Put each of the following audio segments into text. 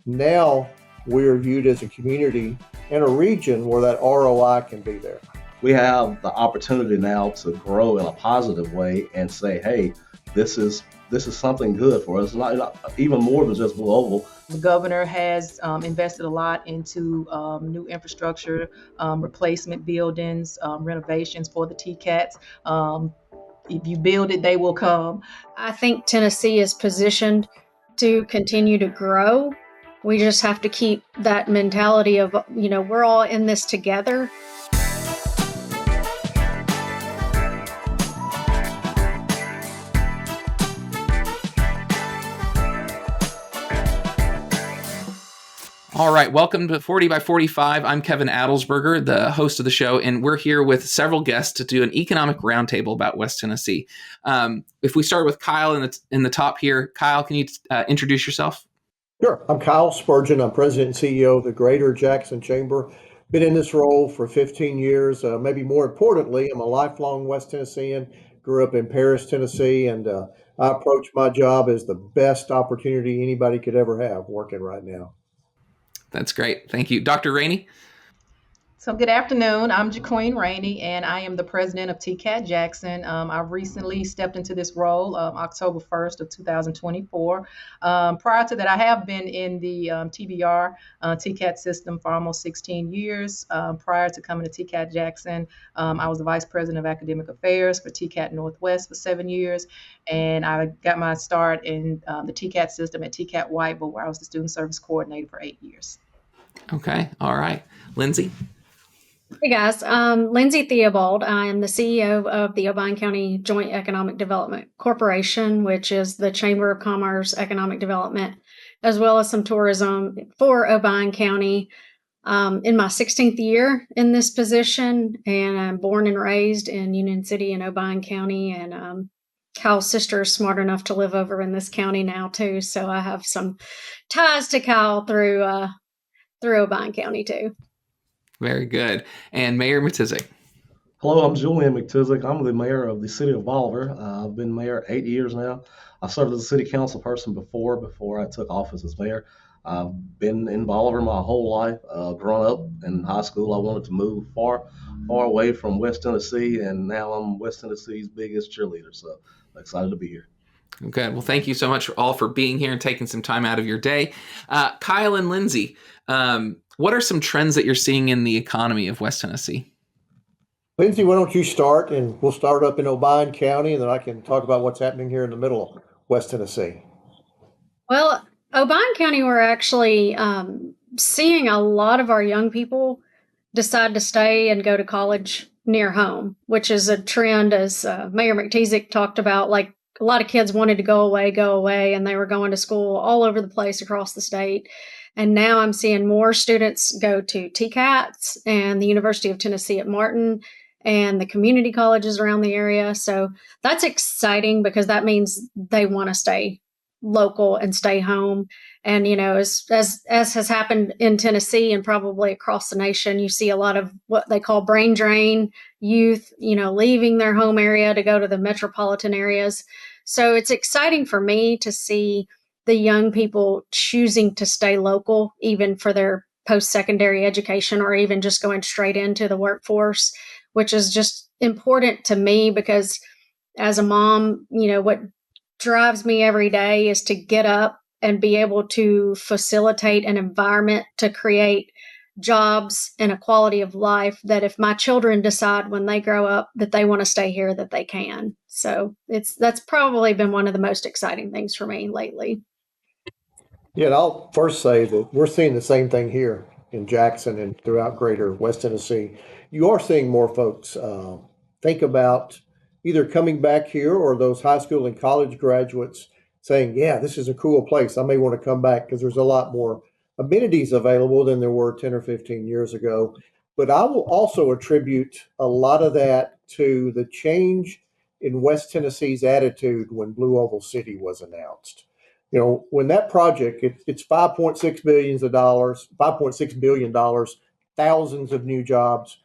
Now we're viewed as a community and a region where that ROI can be there. We have the opportunity now to grow in a positive way and say, hey, this is something good for us, not even more than just Blue Oval. The governor has invested a lot into new infrastructure, replacement buildings, renovations for the TCATs. If you build it, they will come. I think Tennessee is positioned to continue to grow. We just have to keep that mentality of, we're all in this together. All right, welcome to 40 by 45. I'm Kevin Adelsberger, the host of the show, and we're here with several guests to do an economic roundtable about West Tennessee. If we start with Kyle in the top here, Kyle, can you introduce yourself? Sure. I'm Kyle Spurgeon. I'm president and CEO of the Greater Jackson Chamber. Been in this role for 15 years. Maybe more importantly, I'm a lifelong West Tennessean. Grew up in Paris, Tennessee, and I approach my job as the best opportunity anybody could ever have working right now. That's great. Thank you. Dr. Rainey? So good afternoon. I'm Jaqueen Rainey, and I am the president of TCAT Jackson. I've recently stepped into this role October 1st of 2024. Prior to that, I have been in the TBR TCAT system for almost 16 years. Prior to coming to TCAT Jackson, I was the vice president of academic affairs for TCAT Northwest for 7 years, and I got my start in the TCAT system at TCAT Whiteville, where I was the student service coordinator for 8 years. Okay. All right. Lindsay? Hey guys, Lindsay Theobald. I am the CEO of the Obion County Joint Economic Development Corporation, which is the Chamber of Commerce Economic Development, as well as some tourism for Obion County. In my 16th year in this position, and I'm born and raised in Union City in Obion County, and Kyle's sister is smart enough to live over in this county now too, so I have some ties to Kyle through Obion County too. Very good. And Mayor Matizik. Hello, I'm Julian McTizik. I'm the mayor of the city of Bolivar. I've been mayor 8 years now. I served as a city council person before I took office as mayor. I've been in Bolivar my whole life. Growing up in high school, I wanted to move far away from West Tennessee, and now I'm West Tennessee's biggest cheerleader. So I'm excited to be here. Okay. Well, thank you so much all for being here and taking some time out of your day. Kyle and Lindsay, what are some trends that you're seeing in the economy of West Tennessee? Lindsay, why don't you start, and we'll start up in Obion County, and then I can talk about what's happening here in the middle of West Tennessee. Well, Obion County, we're actually seeing a lot of our young people decide to stay and go to college near home, which is a trend, as Mayor McTizik talked about. Like, a lot of kids wanted to go away, and they were going to school all over the place across the state. And now I'm seeing more students go to TCATs and the University of Tennessee at Martin and the community colleges around the area. So that's exciting because that means they want to stay local and stay home. And, as has happened in Tennessee and probably across the nation, you see a lot of what they call brain drain youth, leaving their home area to go to the metropolitan areas. So it's exciting for me to see the young people choosing to stay local, even for their post-secondary education, or even just going straight into the workforce, which is just important to me because as a mom, what drives me every day is to get up and be able to facilitate an environment to create jobs and a quality of life that if my children decide when they grow up that they want to stay here, that they can. So that's probably been one of the most exciting things for me lately. Yeah, and I'll first say that we're seeing the same thing here in Jackson and throughout greater West Tennessee. You are seeing more folks think about either coming back here, or those high school and college graduates saying, yeah, this is a cool place. I may want to come back because there's a lot more amenities available than there were 10 or 15 years ago. But I will also attribute a lot of that to the change in West Tennessee's attitude when Blue Oval City was announced. When that project, it's $5.6 billion, thousands of new jobs.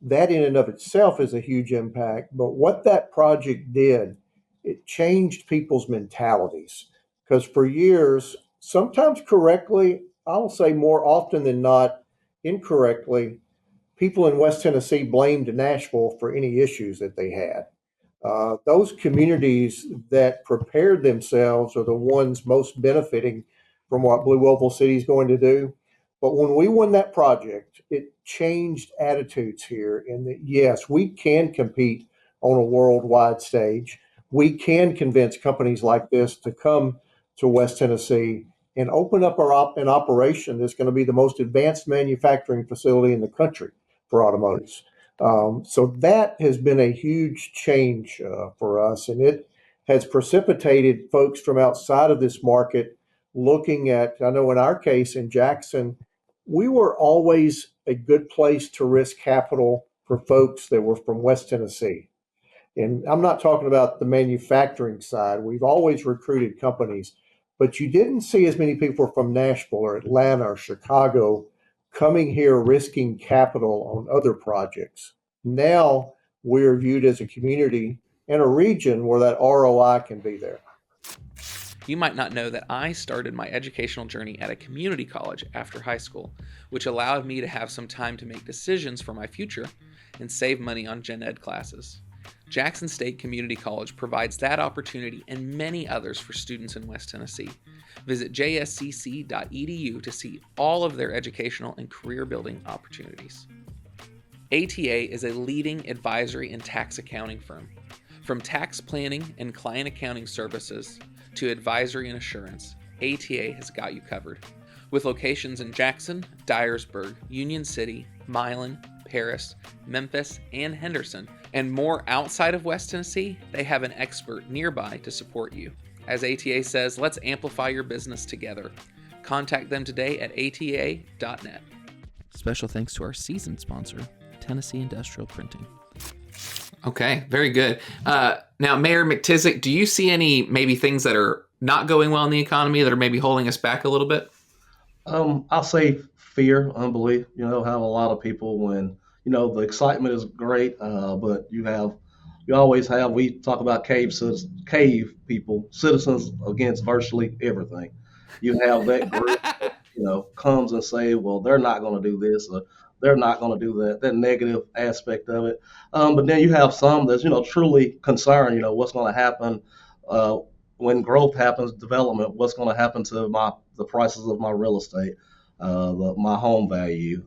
That in and of itself is a huge impact. But what that project did, it changed people's mentalities. Because for years, sometimes correctly, I will say more often than not, incorrectly, people in West Tennessee blamed Nashville for any issues that they had. Those communities that prepared themselves are the ones most benefiting from what Blue Oval City is going to do. But when we won that project, it changed attitudes here in that, yes, we can compete on a worldwide stage. We can convince companies like this to come to West Tennessee and open up an operation that's going to be the most advanced manufacturing facility in the country for automotives. So that has been a huge change for us, and it has precipitated folks from outside of this market looking at. I know in our case in Jackson, we were always a good place to risk capital for folks that were from West Tennessee. And I'm not talking about the manufacturing side. We've always recruited companies, but you didn't see as many people from Nashville or Atlanta or Chicago coming here risking capital on other projects. Now we're viewed as a community and a region where that ROI can be there. You might not know that I started my educational journey at a community college after high school, which allowed me to have some time to make decisions for my future and save money on gen ed classes. Jackson State Community College provides that opportunity and many others for students in West Tennessee. Visit jscc.edu to see all of their educational and career building opportunities. ATA is a leading advisory and tax accounting firm. From tax planning and client accounting services to advisory and assurance, ATA has got you covered. With locations in Jackson, Dyersburg, Union City, Milan, Paris, Memphis, and Henderson, and more outside of West Tennessee, they have an expert nearby to support you. As ATA says, let's amplify your business together. Contact them today at ata.net. Special thanks to our season sponsor, Tennessee Industrial Printing. Okay, very good. Now, Mayor McTizick, do you see any maybe things that are not going well in the economy that are maybe holding us back a little bit? I'll say fear, unbelief. Have a lot of people when the excitement is great, but you always have. We talk about cave people, citizens against virtually everything. You have that group that comes and say, well, they're not going to do this, or they're not going to do that negative aspect of it. But then you have some that's truly concerned. What's going to happen when growth happens, development. What's going to happen to the prices of my real estate, my home value?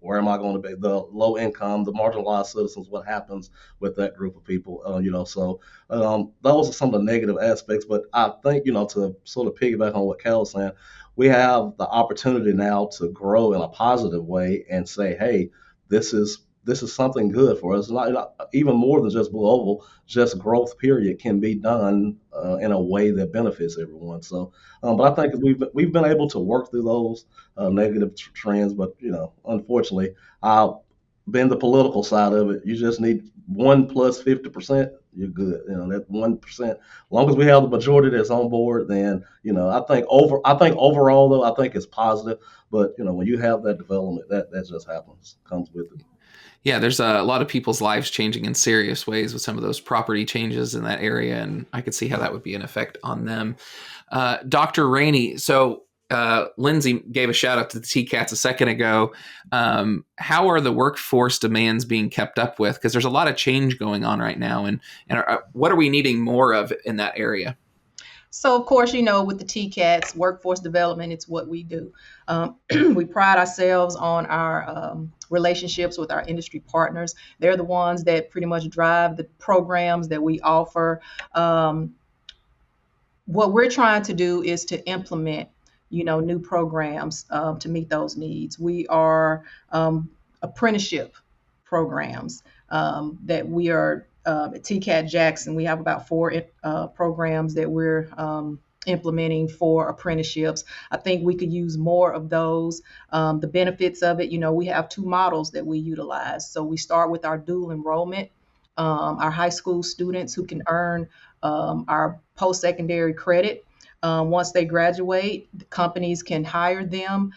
Where am I going to be? The low income, the marginalized citizens. What happens with that group of people? So those are some of the negative aspects. But I think to sort of piggyback on what Cal was saying, we have the opportunity now to grow in a positive way and say, hey, this is something good for us. Not even more than just Blue Oval, just growth period can be done in a way that benefits everyone. So, but I think we've been able to work through those negative trends. But unfortunately, I've been the political side of it. You just need 1 plus 50%. You're good. That 1%. As long as we have the majority that's on board, then I think overall though, I think it's positive. But when you have that development, that just comes with it. Yeah, there's a lot of people's lives changing in serious ways with some of those property changes in that area, and I could see how that would be an effect on them. Dr. Rainey, so Lindsay gave a shout out to the TCATs a second ago. How are the workforce demands being kept up with? Because there's a lot of change going on right now, and what are we needing more of in that area? So, of course, with the TCATs, workforce development, it's what we do. We pride ourselves on our relationships with our industry partners. They're the ones that pretty much drive the programs that we offer. What we're trying to do is to implement, new programs to meet those needs. We are apprenticeship programs that we are at TCAT Jackson. We have about 4 programs that we're implementing for apprenticeships. I think we could use more of those. The benefits of it, we have 2 models that we utilize. So we start with our dual enrollment, our high school students who can earn our post-secondary credit. Once they graduate, the companies can hire them,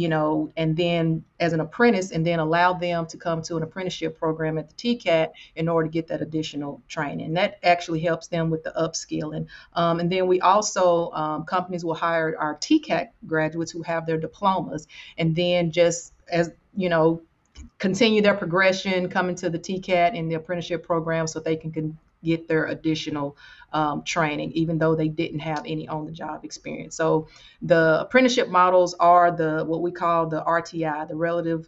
and then as an apprentice, and then allow them to come to an apprenticeship program at the TCAT in order to get that additional training. That actually helps them with the upskilling. And then we also, companies will hire our TCAT graduates who have their diplomas, and then just as, continue their progression, coming to the TCAT and the apprenticeship program so they can get their additional training, even though they didn't have any on-the-job experience. So the apprenticeship models are what we call the RTI, the relative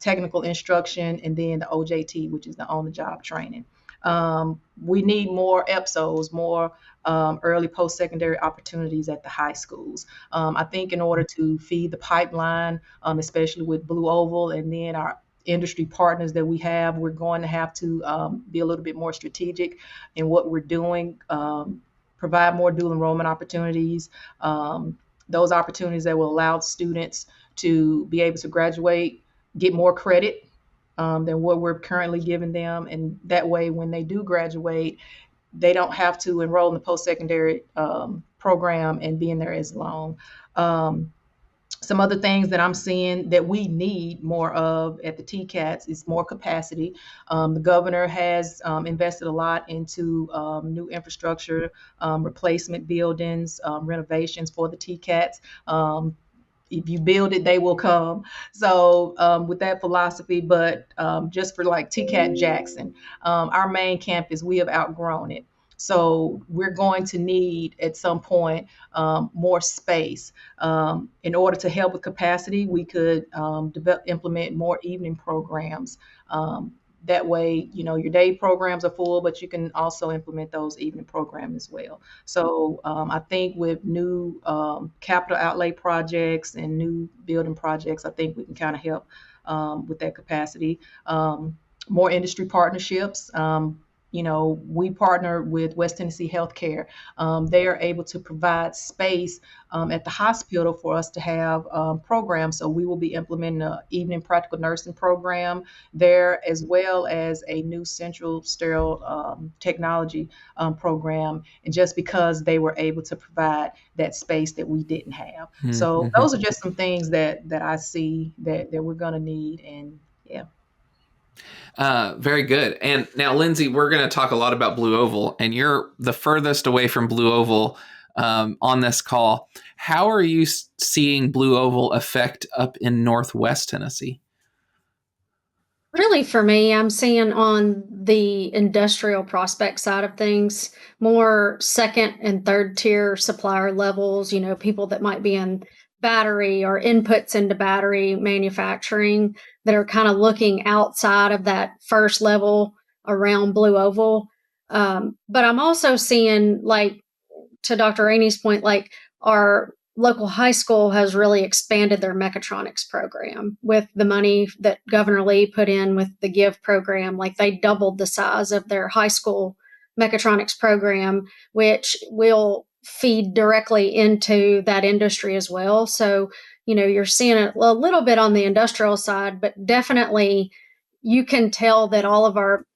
technical instruction, and then the OJT, which is the on-the-job training. We need more EPSOs, more early post-secondary opportunities at the high schools. I think in order to feed the pipeline, especially with Blue Oval and then our industry partners that we have, we're going to have to be a little bit more strategic in what we're doing, provide more dual enrollment opportunities, those opportunities that will allow students to be able to graduate, get more credit than what we're currently giving them. And that way, when they do graduate, they don't have to enroll in the post-secondary program and be in there as long. Some other things that I'm seeing that we need more of at the TCATs is more capacity. The governor has invested a lot into new infrastructure, replacement buildings, renovations for the TCATs. If you build it, they will come. So with that philosophy, but just for like TCAT Jackson, our main campus, we have outgrown it. So we're going to need at some point more space. In order to help with capacity, we could implement more evening programs. That way, your day programs are full, but you can also implement those evening programs as well. So I think with new capital outlay projects and new building projects, I think we can kind of help with that capacity. More industry partnerships. We partner with West Tennessee Healthcare. They are able to provide space at the hospital for us to have programs. So we will be implementing an evening practical nursing program there, as well as a new central sterile technology program. And just because they were able to provide that space that we didn't have. Mm-hmm. So those are just some things that I see that we're going to need. And yeah. Very good. And now, Lindsay, we're going to talk a lot about Blue Oval, and you're the furthest away from Blue Oval on this call. How are you seeing Blue Oval affect up in Northwest Tennessee? Really, for me, I'm seeing on the industrial prospect side of things, more second and third tier supplier levels, people that might be in battery or inputs into battery manufacturing that are kind of looking outside of that first level around Blue Oval. But I'm also seeing, like, to Dr. Rainey's point, like our local high school has really expanded their mechatronics program with the money that Governor Lee put in with the GIVE program. Like, they doubled the size of their high school mechatronics program, which will feed directly into that industry as well. So, you're seeing it a little bit on the industrial side, but definitely you can tell that all of our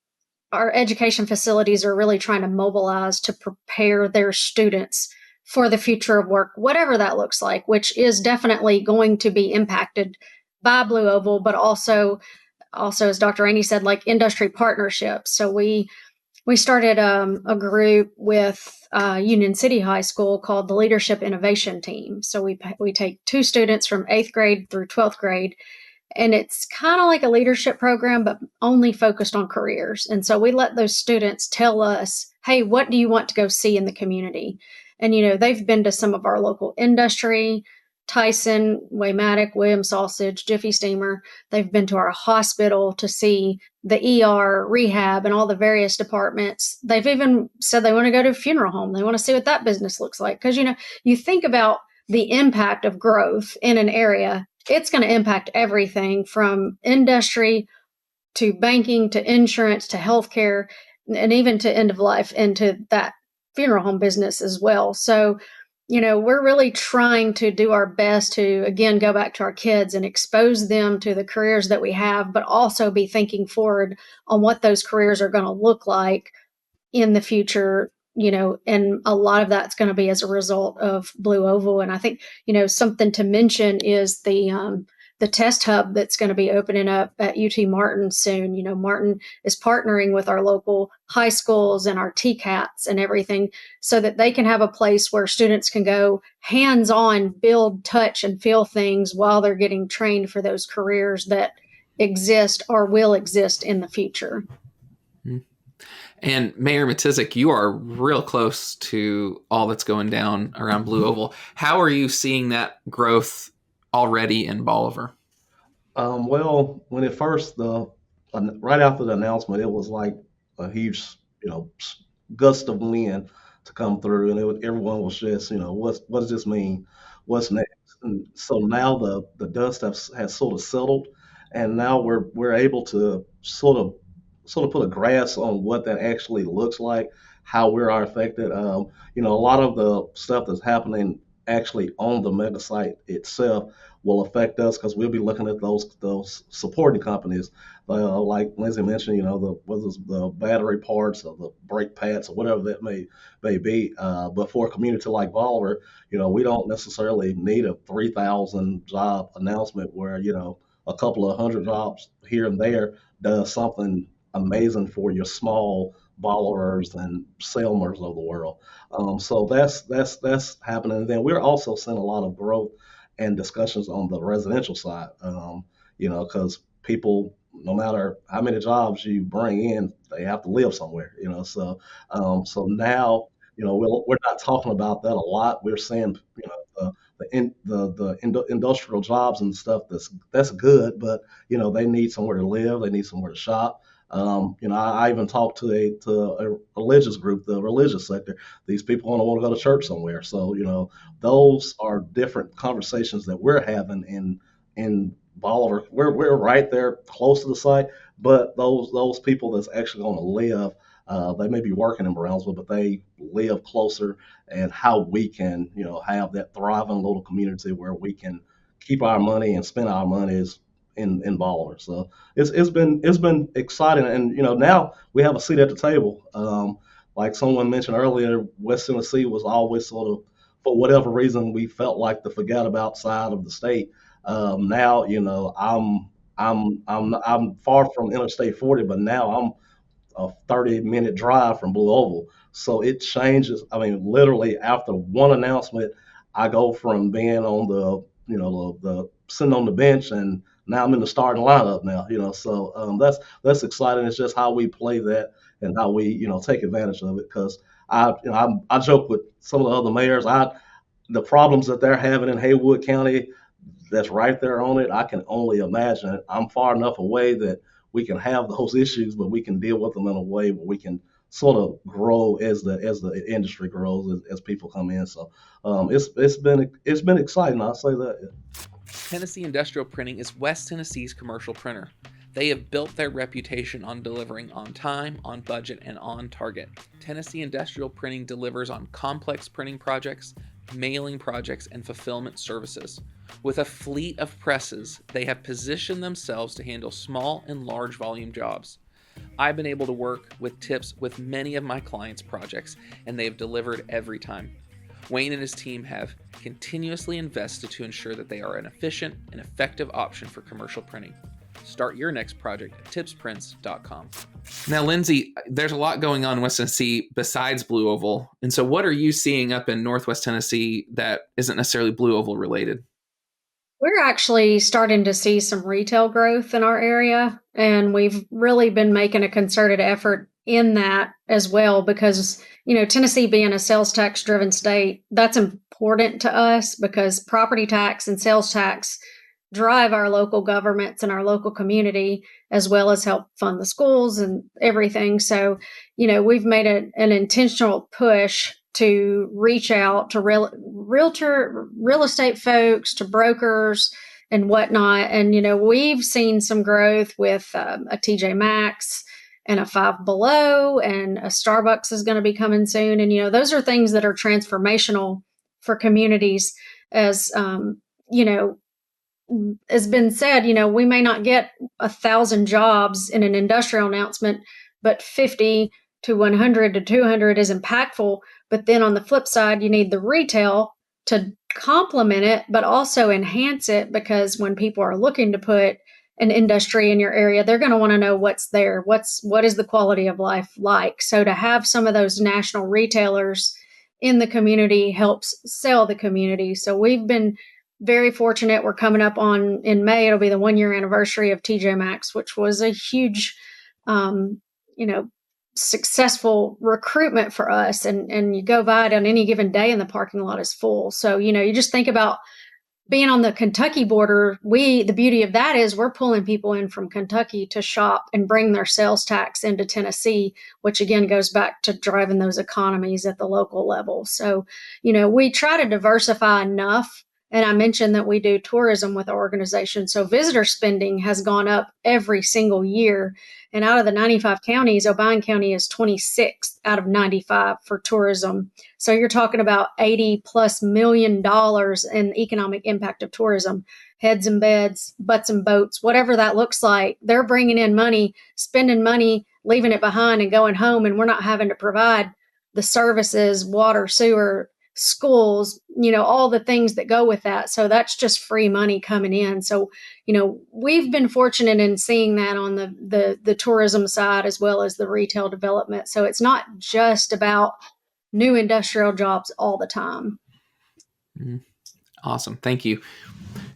education facilities are really trying to mobilize to prepare their students for the future of work, whatever that looks like, which is definitely going to be impacted by Blue Oval, but also as Dr. Rainey said, like industry partnerships. So we started a group with Union City High School called the Leadership Innovation Team. So we take 2 students from 8th grade through 12th grade, and it's kind of like a leadership program, but only focused on careers. And so we let those students tell us, hey, what do you want to go see in the community? And, they've been to some of our local industry, Tyson, Waymatic, Williams Sausage, Jiffy Steamer. They've been to our hospital to see the ER, rehab, and all the various departments. They've even said they want to go to a funeral home. They want to see what that business looks like. Because, you think about the impact of growth in an area, it's going to impact everything from industry to banking to insurance to healthcare, and even to end of life and to that funeral home business as well. So, we're really trying to do our best to, again, go back to our kids and expose them to the careers that we have, but also be thinking forward on what those careers are going to look like in the future, and a lot of that's going to be as a result of Blue Oval. And I think, something to mention is the test hub that's going to be opening up at UT Martin soon. Martin is partnering with our local high schools and our TCATs and everything so that they can have a place where students can go hands-on, build, touch, and feel things while they're getting trained for those careers that exist or will exist in the future. And Mayor Matizik, you are real close to all that's going down around Blue Oval. How are you seeing that growth already in Bolivar? Well, when it first right after the announcement, it was like a huge, gust of wind to come through, and everyone was just, what does this mean? What's next? And so now the dust has sort of settled, and now we're able to sort of put a grasp on what that actually looks like, how we are affected. A lot of the stuff that's happening actually on the mega site itself will affect us because we'll be looking at those supporting companies, like Lindsay mentioned, the battery parts or the brake pads or whatever that may be. But for a community like Bolivar, we don't necessarily need a 3,000 job announcement where a couple of hundred jobs here and there does something amazing for your small Bolivar's and Selmers of the world. So that's happening. And then we're also seeing a lot of growth and discussions on the residential side. Because people, no matter how many jobs you bring in, they have to live somewhere. So now, we're not talking about that a lot. We're saying, the industrial jobs and stuff that's good, but they need somewhere to live, they need somewhere to shop. I even talked to a religious group, the religious sector. These people don't want to go to church somewhere. So, those are different conversations that we're having in Bolivar. We're right there close to the site, but those people that's actually going to live, they may be working in Brownsville, but they live closer, and how we can, have that thriving little community where we can keep our money and spend our money is in Bolivar. So it's been exciting, and now we have a seat at the table. Like someone mentioned earlier, West Tennessee was always sort of, for whatever reason, we felt like the forgot about side of the state. Now, I'm far from Interstate 40, but now I'm a 30-minute drive from Blue Oval. So it changes. I mean, literally after one announcement, I go from being on the sitting on the bench, and now I'm in the starting lineup now. So that's exciting. It's just how we play that and how we take advantage of it. Because I joke with some of the other mayors. The problems that they're having in Haywood County, that's right there on it. I can only imagine. I'm far enough away that we can have those issues, but we can deal with them in a way where we can sort of grow as the industry grows, as people come in. So it's been exciting. I'll say that. Tennessee Industrial Printing is West Tennessee's commercial printer. They have built their reputation on delivering on time, on budget, and on target. Tennessee Industrial Printing delivers on complex printing projects, mailing projects, and fulfillment services. With a fleet of presses, they have positioned themselves to handle small and large volume jobs. I've been able to work with tips with many of my clients' projects, and they have delivered every time. Wayne and his team have continuously invested to ensure that they are an efficient and effective option for commercial printing. Start your next project at tipsprints.com. Now, Lindsay, there's a lot going on in West Tennessee besides Blue Oval. And so what are you seeing up in Northwest Tennessee that isn't necessarily Blue Oval related? We're actually starting to see some retail growth in our area, and we've really been making a concerted effort in that as well because, Tennessee being a sales tax driven state, that's important to us because property tax and sales tax drive our local governments and our local community, as well as help fund the schools and everything. So, we've made an intentional push to reach out to real estate folks, to brokers and whatnot. And, we've seen some growth with a TJ Maxx and a Five Below, and a Starbucks is going to be coming soon. And, those are things that are transformational for communities as, has been said, we may not get 1,000 jobs in an industrial announcement, but 50 to 100 to 200 is impactful. But then on the flip side, you need the retail to complement it, but also enhance it, because when people are looking to put an industry in your area, they're going to want to know what's there. What is the quality of life like? So to have some of those national retailers in the community helps sell the community. So we've been very fortunate. We're coming up on, in May, it'll be the 1 year anniversary of TJ Maxx, which was a huge, you know, successful recruitment for us. And you go by it on any given day and the parking lot is full. So, you just think about being on the Kentucky border. The beauty of that is we're pulling people in from Kentucky to shop and bring their sales tax into Tennessee, which again goes back to driving those economies at the local level. So, we try to diversify enough. And I mentioned that we do tourism with our organization. So visitor spending has gone up every single year. And out of the 95 counties, Obion County is 26th out of 95 for tourism. So you're talking about $80+ million in economic impact of tourism, heads and beds, butts and boats, whatever that looks like. They're bringing in money, spending money, leaving it behind and going home. And we're not having to provide the services, water, sewer, schools, all the things that go with that. So that's just free money coming in. So, we've been fortunate in seeing that on the tourism side as well as the retail development. So it's not just about new industrial jobs all the time. Awesome. Thank you.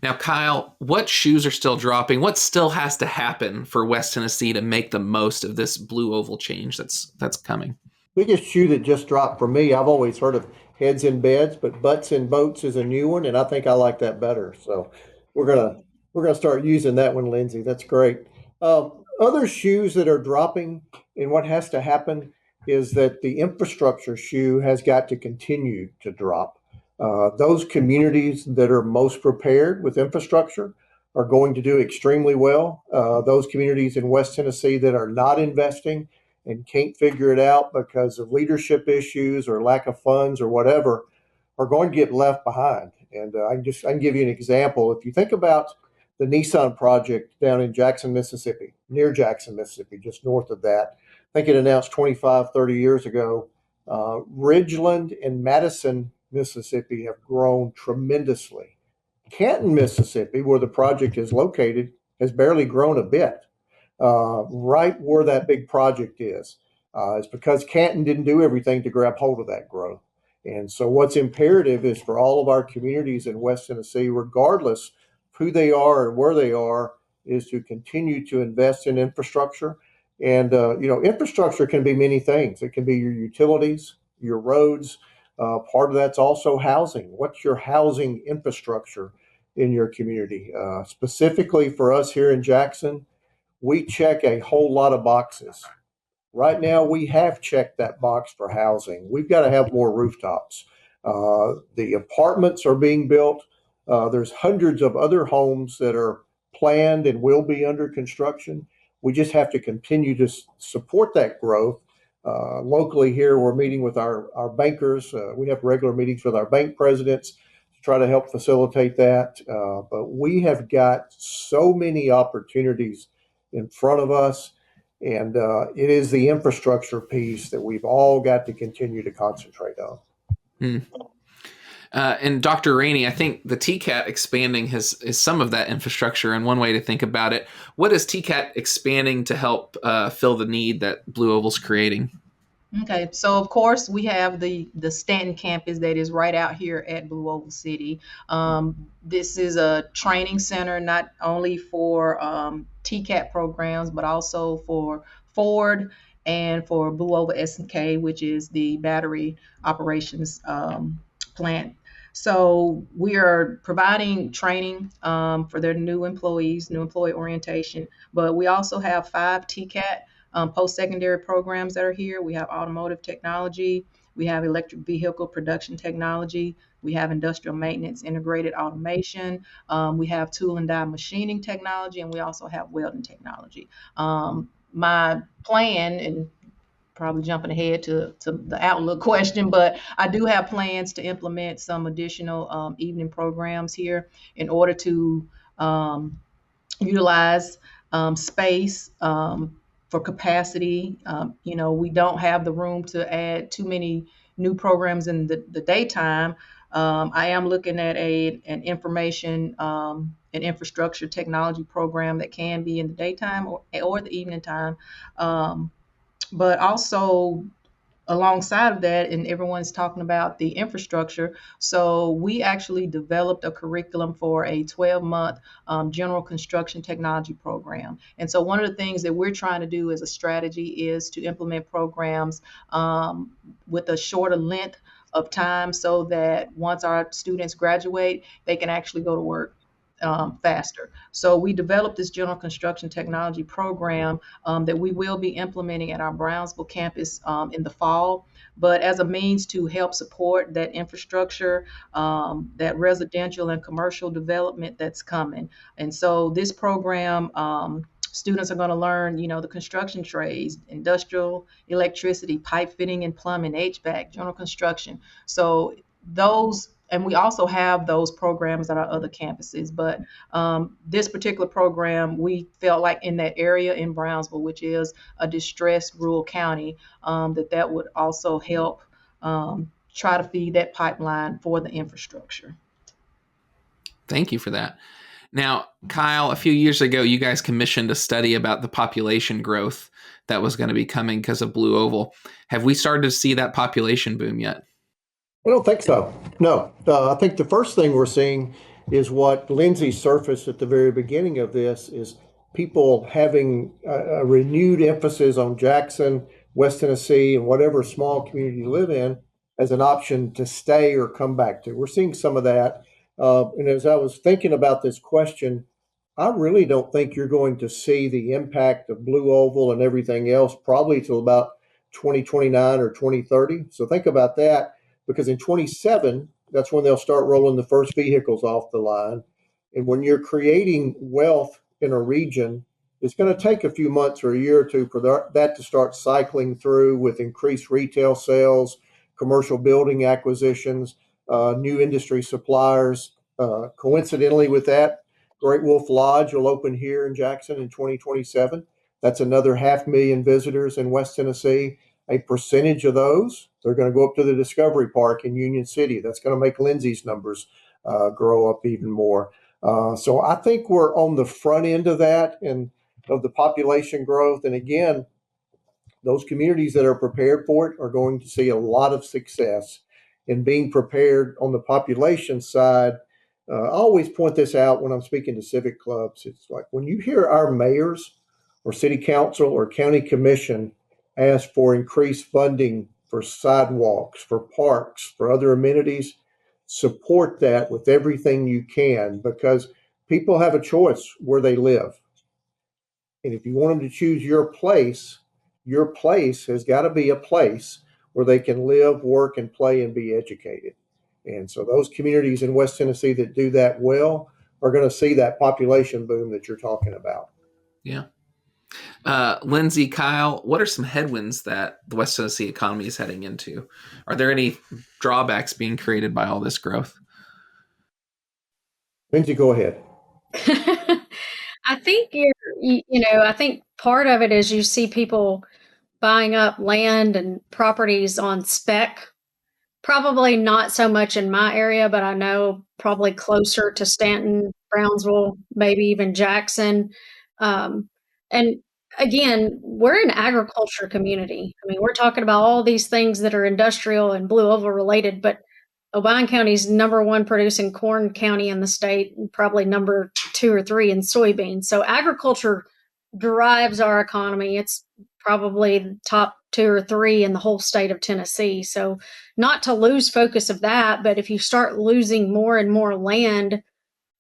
Now, Kyle, what shoes are still dropping? What still has to happen for West Tennessee to make the most of this blue oval change that's coming? Biggest shoe that just dropped for me, I've always heard of heads in beds, but butts in boats is a new one, and I think I like that better. So we're gonna start using that one, Lindsay. That's great. Other shoes that are dropping, and what has to happen is that the infrastructure shoe has got to continue to drop. Those communities that are most prepared with infrastructure are going to do extremely well. Those communities in West Tennessee that are not investing and can't figure it out because of leadership issues or lack of funds or whatever are going to get left behind. And I can give you an example. If you think about the Nissan project down in Jackson, Mississippi, near Jackson, Mississippi, just north of that, I think it announced 25, 30 years ago. Ridgeland and Madison, Mississippi have grown tremendously. Canton, Mississippi, where the project is located, has barely grown a bit. Right where that big project is. It's because Canton didn't do everything to grab hold of that growth. And so, what's imperative is for all of our communities in West Tennessee, regardless of who they are and where they are, is to continue to invest in infrastructure. And, infrastructure can be many things. It can be your utilities, your roads. Part of that's also housing. What's your housing infrastructure in your community? Specifically for us here in Jackson, we check a whole lot of boxes. Right now, we have checked that box for housing. We've got to have more rooftops. The apartments are being built. There's hundreds of other homes that are planned and will be under construction. We just have to continue to support that growth. Locally here, we're meeting with our bankers. We have regular meetings with our bank presidents to try to help facilitate that. But we have got so many opportunities in front of us. And it is the infrastructure piece that we've all got to continue to concentrate on. And Dr. Rainey, I think the TCAT expanding is some of that infrastructure, and one way to think about it. What is TCAT expanding to help fill the need that Blue Oval's creating? Okay, so of course we have the Stanton campus that is right out here at Blue Oval City. This is a training center not only for TCAT programs, but also for Ford and for Blue Oval S&K, which is the battery operations plant. So we are providing training for their new employees, new employee orientation, but we also have 5 TCAT post-secondary programs that are here. We have automotive technology, we have electric vehicle production technology, we have industrial maintenance integrated automation, we have tool and die machining technology, and we also have welding technology. My plan, and probably jumping ahead to the outlook question, but I do have plans to implement some additional evening programs here in order to utilize space for capacity. We don't have the room to add too many new programs in the daytime. I am looking at an information and infrastructure technology program that can be in the daytime or the evening time. But also alongside of that, and everyone's talking about the infrastructure. So we actually developed a curriculum for a 12-month general construction technology program. And so one of the things that we're trying to do as a strategy is to implement programs with a shorter length of time so that once our students graduate, they can actually go to work faster. So we developed this general construction technology program that we will be implementing at our Brownsville campus in the fall, but as a means to help support that infrastructure, that residential and commercial development that's coming. And so this program, students are going to learn, the construction trades, industrial, electricity, pipe fitting and plumbing, HVAC, general construction. So those, and we also have those programs at our other campuses, but this particular program, we felt like in that area in Brownsville, which is a distressed rural county, that would also help try to feed that pipeline for the infrastructure. Thank you for that. Now, Kyle, a few years ago, you guys commissioned a study about the population growth that was going to be coming because of Blue Oval. Have we started to see that population boom yet? I don't think so. No. I think the first thing we're seeing is what Lindsay surfaced at the very beginning of this is people having a renewed emphasis on Jackson, West Tennessee, and whatever small community you live in as an option to stay or come back to. We're seeing some of that. And as I was thinking about this question, I really don't think you're going to see the impact of Blue Oval and everything else probably till about 2029 or 2030. So think about that because in 27, that's when they'll start rolling the first vehicles off the line. And when you're creating wealth in a region, it's going to take a few months or a year or two for that to start cycling through with increased retail sales, commercial building acquisitions, new industry suppliers. Coincidentally with that, Great Wolf Lodge will open here in Jackson in 2027. That's another 500,000 visitors in West Tennessee. A percentage of those, they're going to go up to the Discovery Park in Union City. That's going to make Lindsay's numbers grow up even more. So I think we're on the front end of that and of the population growth. And again, those communities that are prepared for it are going to see a lot of success in being prepared on the population side. I always point this out when I'm speaking to civic clubs. It's like when you hear our mayors or city council or county commission ask for increased funding for sidewalks, for parks, for other amenities, support that with everything you can because people have a choice where they live. And if you want them to choose your place has got to be a place where they can live, work, and play and be educated. And so those communities in West Tennessee that do that well are going to see that population boom that you're talking about. Yeah. Lindsay, Kyle, what are some headwinds that the West Tennessee economy is heading into? Are there any drawbacks being created by all this growth? Lindsay, go ahead. I think I think part of it is you see people buying up land and properties on spec. Probably not so much in my area, but I know probably closer to Stanton, Brownsville, maybe even Jackson. And again, we're an agriculture community. I mean, we're talking about all these things that are industrial and Blue Oval related, but Obion County's #1 producing corn county in the state, and probably number 2 or 3 in soybeans. So agriculture drives our economy. It's probably the top 2 or 3 in the whole state of Tennessee. So not to lose focus of that, but if you start losing more and more land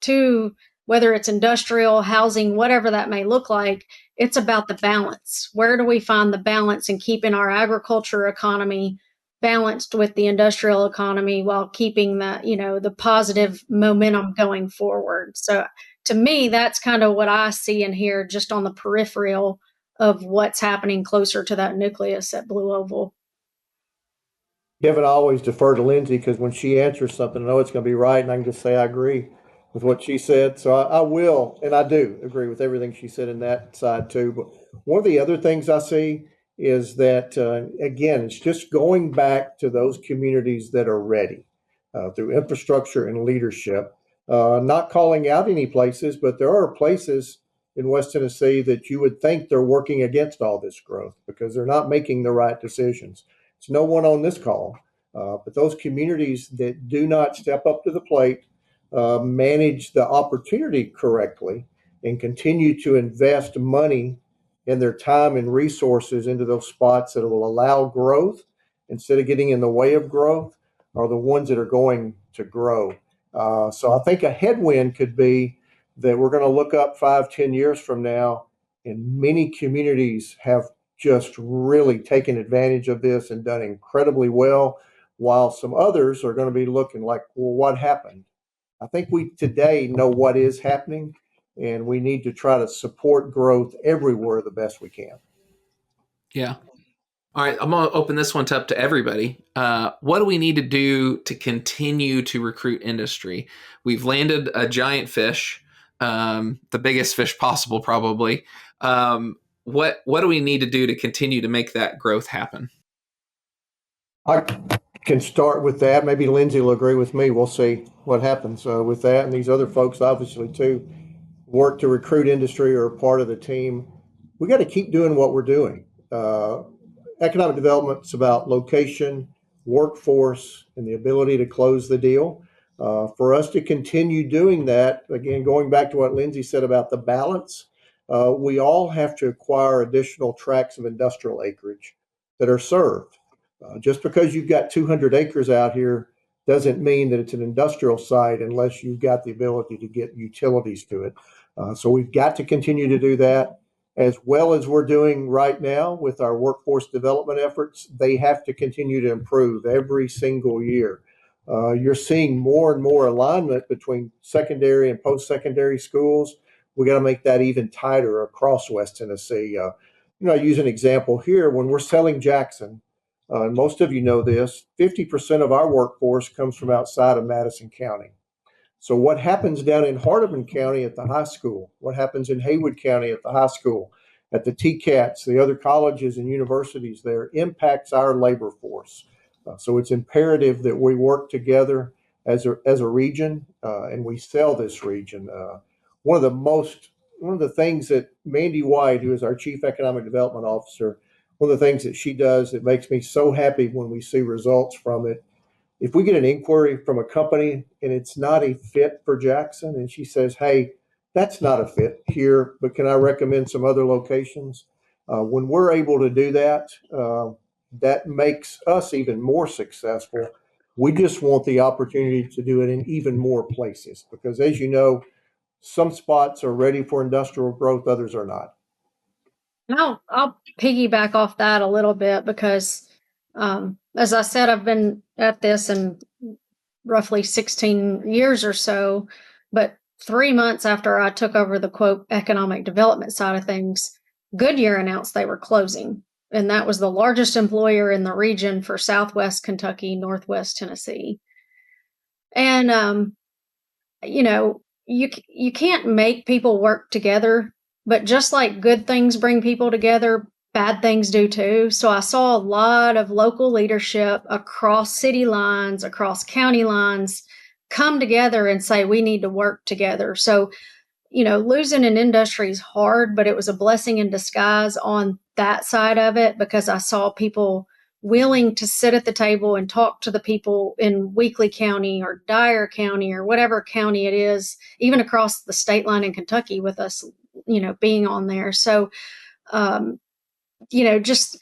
to whether it's industrial, housing, whatever that may look like, it's about the balance. Where do we find the balance in keeping our agriculture economy balanced with the industrial economy while keeping the positive momentum going forward? So to me, that's kind of what I see in here, just on the peripheral of what's happening closer to that nucleus at Blue Oval. Kevin, I always defer to Lindsay because when she answers something, I know it's going to be right, and I can just say I agree with what she said. So I will, and I do agree with everything she said in that side too. But One of the other things I see is that, again, it's just going back to those communities that are ready through infrastructure and leadership. Not calling out any places, but there are places in West Tennessee that you would think they're working against all this growth because they're not making the right decisions. It's no one on this call, but those communities that do not step up to the plate, manage the opportunity correctly, and continue to invest money and their time and resources into those spots that will allow growth instead of getting in the way of growth are the ones that are going to grow. So I think a headwind could be that we're going to look up 5, 10 years from now, and many communities have just really taken advantage of this and done incredibly well, while some others are going to be looking like, well, what happened? I think we today know what is happening, and we need to try to support growth everywhere the best we can. Yeah. All right, I'm going to open this one up to everybody. What do we need to do to continue to recruit industry? We've landed a giant fish, the biggest fish possible, probably. What do we need to do to continue to make that growth happen? I can start with that. Maybe Lindsay will agree with me. We'll see what happens with that. And these other folks, obviously, too, work to recruit industry or are part of the team. We got to keep doing what we're doing. Economic development is about location, workforce, and the ability to close the deal. For us to continue doing that, again, going back to what Lindsay said about the balance, we all have to acquire additional tracts of industrial acreage that are served. Just because you've got 200 acres out here doesn't mean that it's an industrial site unless you've got the ability to get utilities to it. So we've got to continue to do that as well as we're doing right now with our workforce development efforts. They have to continue to improve every single year. You're seeing more and more alignment between secondary and post-secondary schools. We got to make that even tighter across West Tennessee. I use an example here. When we're selling Jackson, and most of you know this, 50% of our workforce comes from outside of Madison County. So what happens down in Hardeman County at the high school, what happens in Haywood County at the high school, at the TCATs, the other colleges and universities there, impacts our labor force. So it's imperative that we work together as a region, and we sell this region. One of the things that Mandy White, who is our Chief Economic Development Officer, one of the things that she does that makes me so happy when we see results from it, if we get an inquiry from a company and it's not a fit for Jackson, and she says, hey, that's not a fit here, but can I recommend some other locations? When we're able to do that, that makes us even more successful. We just want the opportunity to do it in even more places because, as you know, some spots are ready for industrial growth, others are not. I'll piggyback off that a little bit because, as I said, I've been at this in roughly 16 years or so, but 3 months after I took over the quote economic development side of things, Goodyear announced they were closing. And that was the largest employer in the region for Southwest Kentucky, Northwest Tennessee. And, you can't make people work together, but just like good things bring people together, bad things do too. So I saw a lot of local leadership across city lines, across county lines, come together and say, we need to work together. So, losing an industry is hard, but it was a blessing in disguise on that side of it because I saw people willing to sit at the table and talk to the people in Weakley County or Dyer County or whatever county it is, even across the state line in Kentucky with us, being on there. So, just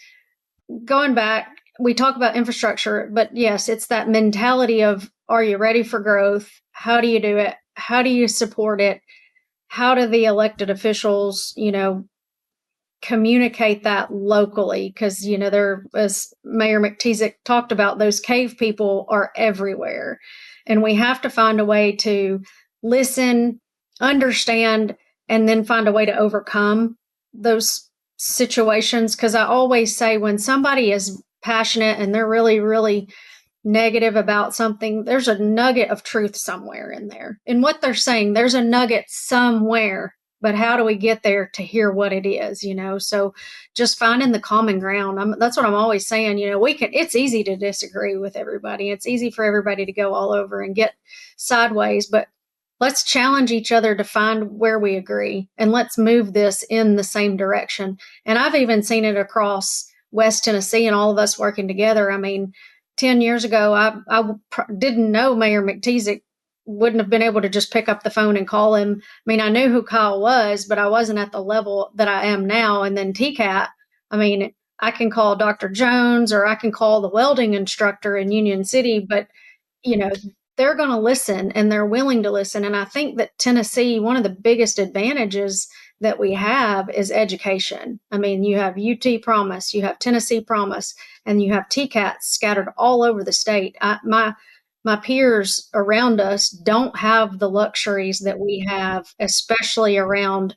going back, we talk about infrastructure, but yes, it's that mentality of, are you ready for growth? How do you do it? How do you support it? How do the elected officials, communicate that locally? Because, there, as Mayor McTeasick talked about, those cave people are everywhere. And we have to find a way to listen, understand, and then find a way to overcome those situations. Because I always say when somebody is passionate and they're really, really negative about something, there's a nugget of truth somewhere in there. In what they're saying, there's a nugget somewhere but how do we get there to hear what it is, So just finding the common ground. That's what I'm always saying. It's easy to disagree with everybody. It's easy for everybody to go all over and get sideways, but let's challenge each other to find where we agree, and let's move this in the same direction. And I've even seen it across West Tennessee and all of us working together. I mean, 10 years ago, I didn't know Mayor McTeasick wouldn't have been able to just pick up the phone and call him. I mean, I knew who Kyle was, but I wasn't at the level that I am now. And then TCAT, I mean, I can call Dr. Jones or I can call the welding instructor in Union City, but, you know, they're going to listen and they're willing to listen. And I think that Tennessee, one of the biggest advantages that we have is education. I mean, you have UT Promise, you have Tennessee Promise, and you have TCATs scattered all over the state. My peers around us don't have the luxuries that we have, especially around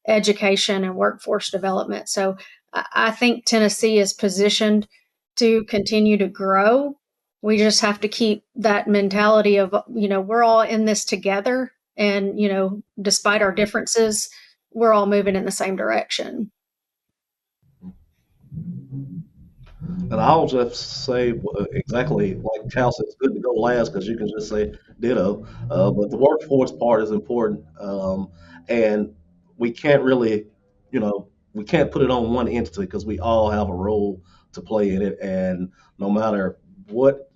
education and workforce development. So I think Tennessee is positioned to continue to grow. We just have to keep that mentality of, we're all in this together. And, despite our differences, we're all moving in the same direction. And I'll just say exactly like Cal said, it's good to go last because you can just say ditto. But the workforce part is important, and we can't really, we can't put it on one entity because we all have a role to play in it. And no matter what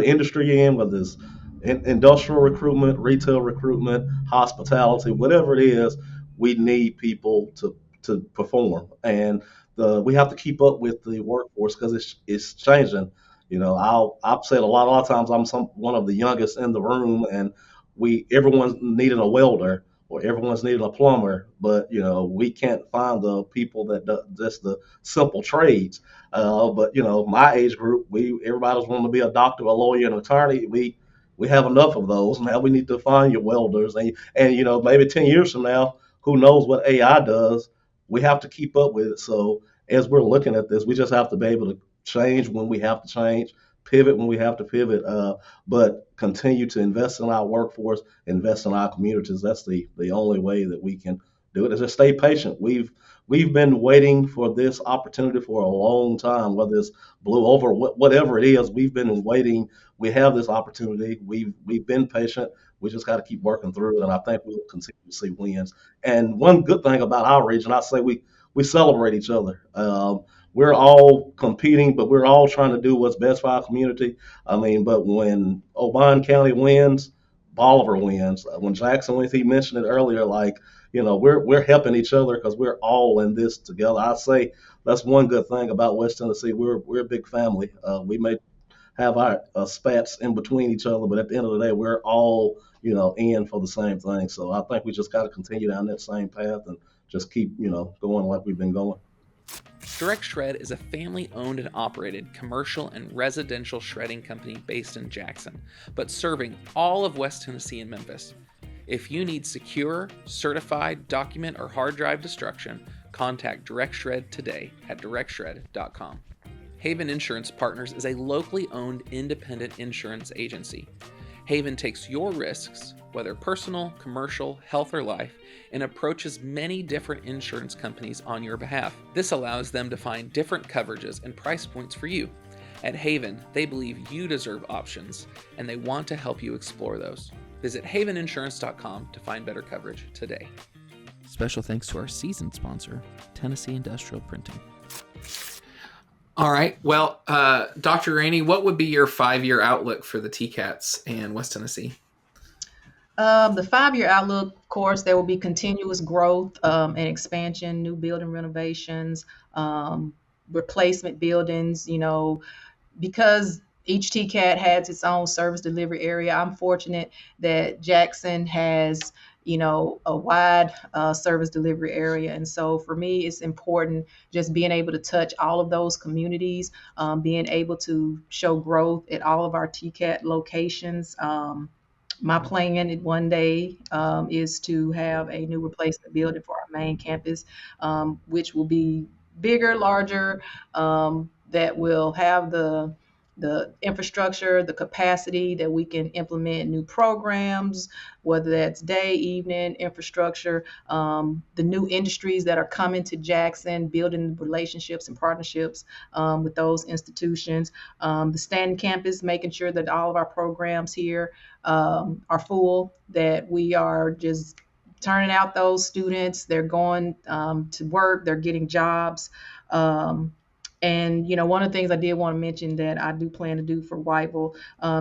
industry you're in, whether it's industrial recruitment, retail recruitment, hospitality, whatever it is, we need people to perform. And we have to keep up with the workforce because it's changing. I've said a lot of times one of the youngest in the room, and everyone's needing a welder or everyone's needing a plumber, but we can't find the people that do just the simple trades. But my age group, everybody's wanting to be a doctor, a lawyer, an attorney. We have enough of those. Now we need to find your welders, and maybe 10 years from now, who knows what AI does? We have to keep up with it. So as we're looking at this, we just have to be able to change when we have to change, pivot when we have to pivot, but continue to invest in our workforce, invest in our communities. That's the only way that we can do it. Is just stay patient. We've been waiting for this opportunity for a long time, whether it's blue over, whatever it is. We've been waiting. We have this opportunity. We've been patient. We just got to keep working through it, and I think we'll continue to see wins. And one good thing about our region, I say we celebrate each other. We're all competing, but we're all trying to do what's best for our community. I mean, but when Oban County wins, Bolivar wins. When Jackson wins, he mentioned it earlier, like, we're helping each other because we're all in this together. I say that's one good thing about West Tennessee. We're a big family. We may have our spats in between each other, but at the end of the day, we're all, in for the same thing. So I think we just got to continue down that same path and just keep, going like we've been going. Direct Shred is a family-owned and operated commercial and residential shredding company based in Jackson, but serving all of West Tennessee and Memphis. If you need secure, certified, document, or hard drive destruction, contact Direct Shred today at directshred.com. Haven Insurance Partners is a locally owned independent insurance agency. Haven takes your risks, whether personal, commercial, health, or life, and approaches many different insurance companies on your behalf. This allows them to find different coverages and price points for you. At Haven, they believe you deserve options, and they want to help you explore those. Visit haveninsurance.com to find better coverage today. Special thanks to our season sponsor, Tennessee Industrial Printing. All right. Well, Dr. Rainey, what would be your 5-year outlook for the TCATs and West Tennessee? The 5-year outlook, of course, there will be continuous growth and expansion, new building renovations, replacement buildings, because each TCAT has its own service delivery area. I'm fortunate that Jackson has, a wide service delivery area. And so for me, it's important just being able to touch all of those communities, being able to show growth at all of our TCAT locations. My plan one day is to have a new replacement building for our main campus, which will be bigger, larger, that will have the the infrastructure, the capacity that we can implement new programs, whether that's day, evening, infrastructure, the new industries that are coming to Jackson, building relationships and partnerships with those institutions, the standing campus, making sure that all of our programs here are full, that we are just turning out those students. They're going to work, they're getting jobs. And one of the things I did want to mention that I do plan to do for Whiteville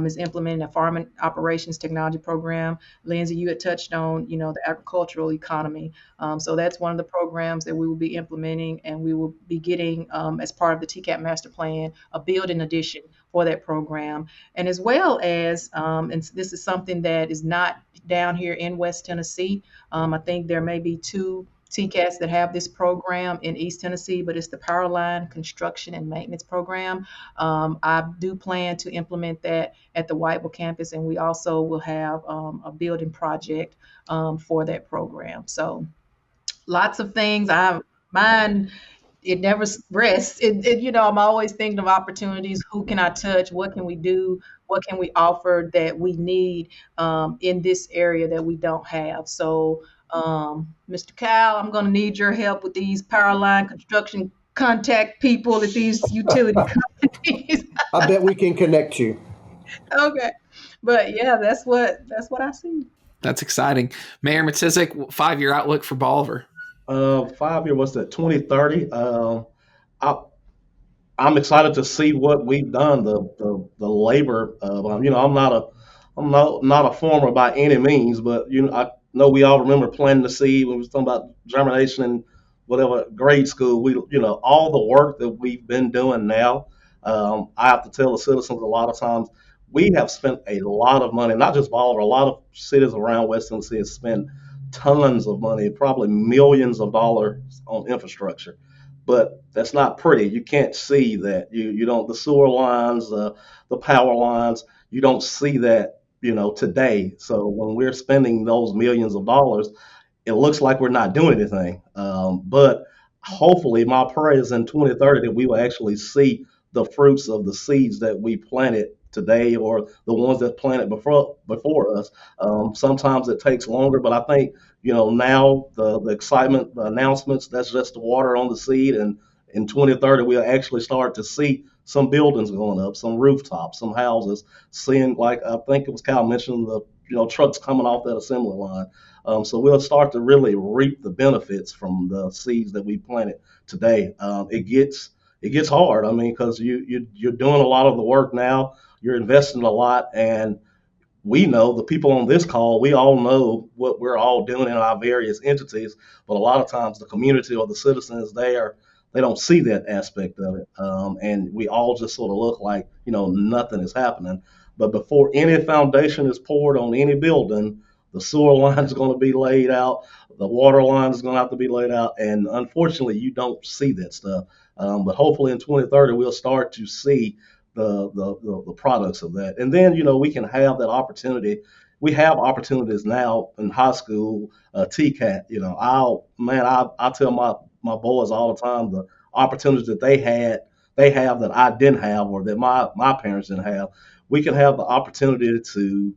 is implementing a farming operations technology program. Lindsay, you had touched on, the agricultural economy. So that's one of the programs that we will be implementing, and we will be getting, as part of the TCAP master plan, a building addition for that program. And as well as, and this is something that is not down here in West Tennessee. I think there may be two TCATs that have this program in East Tennessee, but it's the Power Line Construction and Maintenance Program. I do plan to implement that at the Whiteville campus, and we also will have a building project for that program. So lots of things. Mine, it never rests. I'm always thinking of opportunities. Who can I touch? What can we do? What can we offer that we need in this area that we don't have? So, Mr. Cal, I'm going to need your help with these power line construction contact people at these utility companies. I bet we can connect you. Okay, but yeah, that's what I see. That's exciting. Mayor Matizik, 5-year outlook for Bolivar. 5 year, what's that? 2030. I'm excited to see what we've done. The labor. I'm not a farmer by any means, but I know we all remember planting the seed when we was talking about germination and whatever grade school. All the work that we've been doing now. I have to tell the citizens a lot of times we have spent a lot of money, not just Bolivar. A lot of cities around West Tennessee have spent tons of money, probably millions of dollars on infrastructure. But that's not pretty. You can't see that. You don't, the sewer lines, the power lines, you don't see that, today. So when we're spending those millions of dollars, it looks like we're not doing anything. But hopefully, my prayer is in 2030 that we will actually see the fruits of the seeds that we planted today or the ones that planted before us. Sometimes it takes longer, but I think now the excitement, the announcements, that's just the water on the seed, and in 2030 we'll actually start to see some buildings going up, some rooftops, some houses, seeing, like I think it was Kyle mentioned, the trucks coming off that assembly line. So we'll start to really reap the benefits from the seeds that we planted today. It gets hard. I mean, because you're doing a lot of the work now. You're investing a lot, and we know, the people on this call, we all know what we're all doing in our various entities, but a lot of times the community or the citizens there, they don't see that aspect of it, and we all just sort of look like nothing is happening. But before any foundation is poured on any building, the sewer line is going to be laid out, the water line is going to have to be laid out, and unfortunately, you don't see that stuff. But hopefully, in 2030, we'll start to see the products of that, and then we can have that opportunity. We have opportunities now in high school, TCAT. I tell my boys all the time the opportunities that they have that I didn't have, or that my parents didn't have. We can have the opportunity to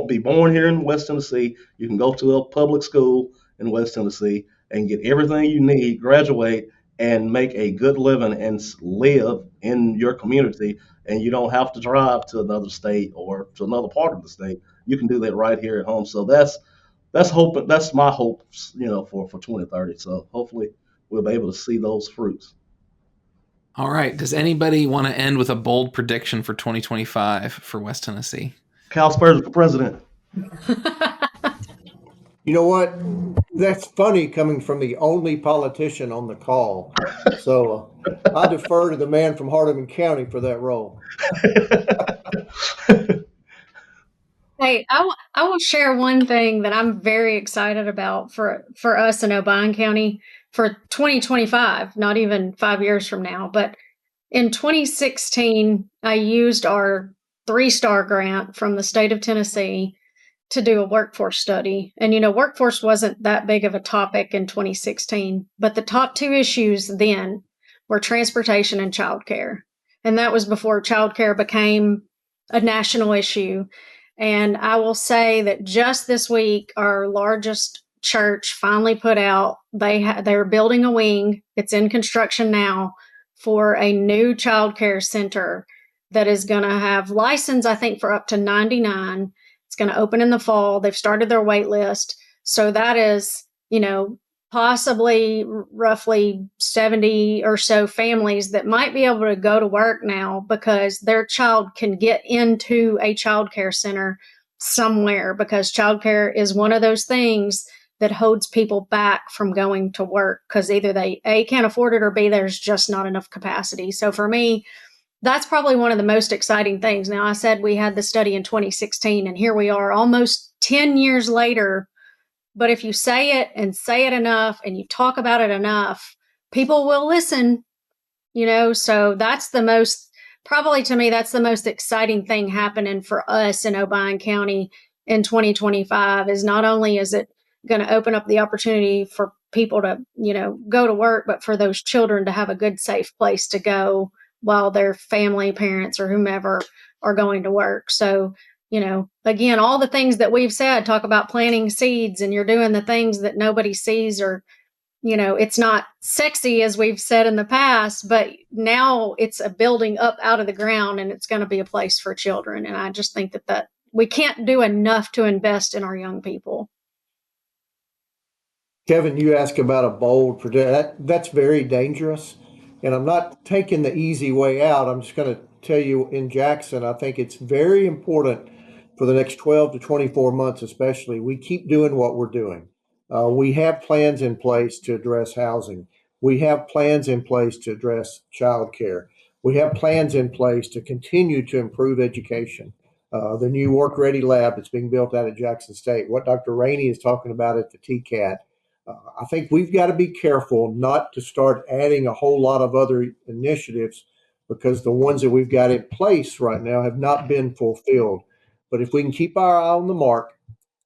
be born here in West Tennessee. You can go to a public school in West Tennessee and get everything you need, graduate, and make a good living and live in your community. And you don't have to drive to another state or to another part of the state. You can do that right here at home. So that's hope. That's my hopes, for 2030. So hopefully we'll be able to see those fruits. All right. Does anybody want to end with a bold prediction for 2025 for West Tennessee? Cal Spurs for president. You know what? That's funny coming from the only politician on the call. So I defer to the man from Hardeman County for that role. Hey, I will share one thing that I'm very excited about for us in Obion County for 2025, not even 5 years from now. But in 2016, I used our 3-star grant from the state of Tennessee to do a workforce study. And, workforce wasn't that big of a topic in 2016, but the top 2 issues then were transportation and childcare. And that was before childcare became a national issue. And I will say that just this week, our largest church finally put out, they're building a wing. It's in construction now for a new childcare center that is going to have license, I think, for up to 99. It's going to open in the fall. They've started their wait list. So that is, possibly roughly 70 or so families that might be able to go to work now because their child can get into a child care center somewhere, because childcare is one of those things that holds people back from going to work because either they A, can't afford it, or B, there's just not enough capacity. So for me, that's probably one of the most exciting things. Now, I said we had the study in 2016, and here we are almost 10 years later. But if you say it and say it enough and you talk about it enough, people will listen, So that's probably to me, that's the most exciting thing happening for us in Obion County in 2025 is not only is it going to open up the opportunity for people to, go to work, but for those children to have a good, safe place to go while their family, parents, or whomever are going to work. So, again, all the things that we've said, talk about planting seeds, and you're doing the things that nobody sees, or, it's not sexy as we've said in the past, but now it's a building up out of the ground and it's going to be a place for children. And I just think that we can't do enough to invest in our young people. Kevin, you ask about a bold prediction. That's very dangerous. And I'm not taking the easy way out. I'm just going to tell you in Jackson, I think it's very important for the next 12 to 24 months, especially, we keep doing what we're doing. We have plans in place to address housing. We have plans in place to address childcare. We have plans in place to continue to improve education. The new Work Ready Lab that's being built out at Jackson State, what Dr. Rainey is talking about at the TCAT. I think we've got to be careful not to start adding a whole lot of other initiatives because the ones that we've got in place right now have not been fulfilled. But if we can keep our eye on the mark,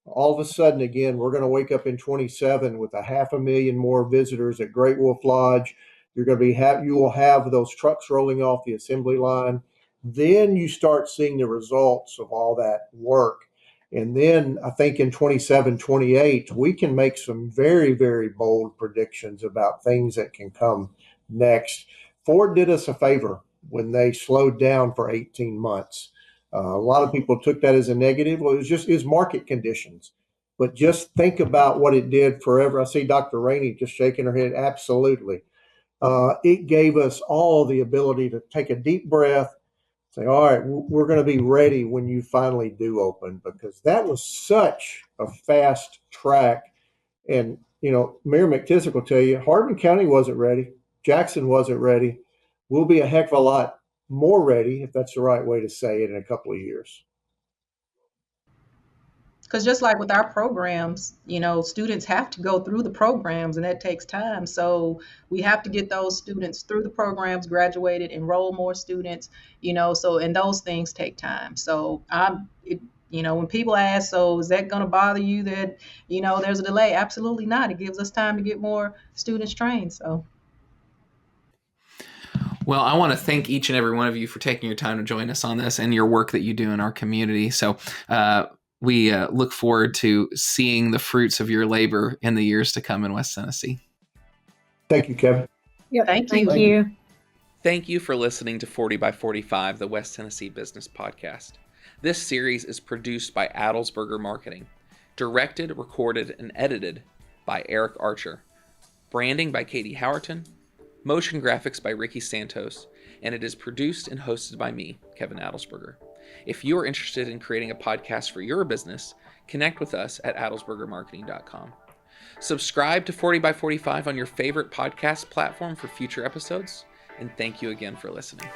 all of a sudden, again, we're going to wake up in 27 with 500,000 more visitors at Great Wolf Lodge. You're going to you will have those trucks rolling off the assembly line. Then you start seeing the results of all that work. And then I think in 27, 28, we can make some very, very bold predictions about things that can come next. Ford did us a favor when they slowed down for 18 months. A lot of people took that as a negative. Well, it was market conditions. But just think about what it did forever. I see Dr. Rainey just shaking her head. Absolutely. It gave us all the ability to take a deep breath, say, all right, we're going to be ready when you finally do open, because that was such a fast track. And, Mayor McTissick will tell you, Hardin County wasn't ready. Jackson wasn't ready. We'll be a heck of a lot more ready, if that's the right way to say it, in a couple of years. Because just like with our programs, students have to go through the programs and that takes time. So we have to get those students through the programs, graduated, enroll more students, and those things take time. So when people ask, so is that going to bother you that, there's a delay? Absolutely not. It gives us time to get more students trained. So. Well, I want to thank each and every one of you for taking your time to join us on this and your work that you do in our community. So, we look forward to seeing the fruits of your labor in the years to come in West Tennessee. Thank you, Kevin. Yep. Thank you. Thank you for listening to 40 by 45, the West Tennessee Business Podcast. This series is produced by Adelsberger Marketing, directed, recorded, and edited by Eric Archer, branding by Katie Howerton, motion graphics by Ricky Santos, and it is produced and hosted by me, Kevin Adelsberger. If you are interested in creating a podcast for your business, connect with us at adelsbergermarketing.com. Subscribe to 40 by 45 on your favorite podcast platform for future episodes, and thank you again for listening.